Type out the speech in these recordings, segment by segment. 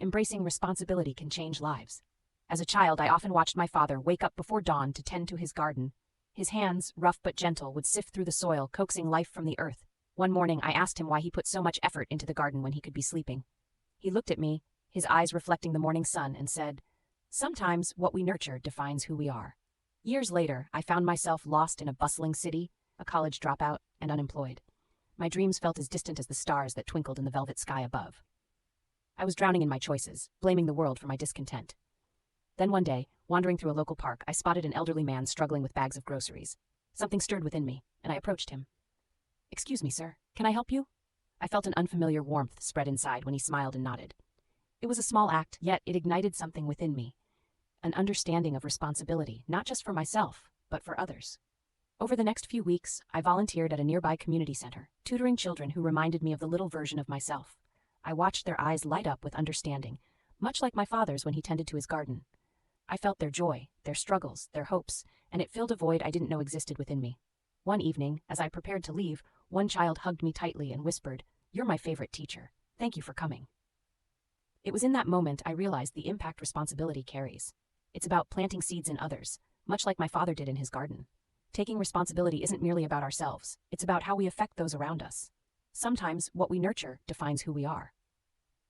embracing responsibility can change lives. As a child, I often watched my father wake up before dawn to tend to his garden. His hands, rough but gentle, would sift through the soil, coaxing life from the earth. One morning, I asked him why he put so much effort into the garden when he could be sleeping. He looked at me, his eyes reflecting the morning sun, and said, "Sometimes what we nurture defines who we are." Years later, I found myself lost in a bustling city, a college dropout, and unemployed. My dreams felt as distant as the stars that twinkled in the velvet sky above. I was drowning in my choices, blaming the world for my discontent. Then one day, wandering through a local park, I spotted an elderly man struggling with bags of groceries. Something stirred within me, and I approached him. "Excuse me, sir, can I help you?" I felt an unfamiliar warmth spread inside when he smiled and nodded. It was a small act, yet it ignited something within me. An understanding of responsibility, not just for myself, but for others. Over the next few weeks, I volunteered at a nearby community center, tutoring children who reminded me of the little version of myself. I watched their eyes light up with understanding, much like my father's when he tended to his garden. I felt their joy, their struggles, their hopes, and it filled a void I didn't know existed within me. One evening, as I prepared to leave, one child hugged me tightly and whispered, "You're my favorite teacher. Thank you for coming." It was in that moment I realized the impact responsibility carries. It's about planting seeds in others, much like my father did in his garden. Taking responsibility isn't merely about ourselves, it's about how we affect those around us. Sometimes what we nurture defines who we are.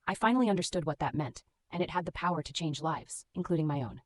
I finally understood what that meant, and it had the power to change lives, including my own.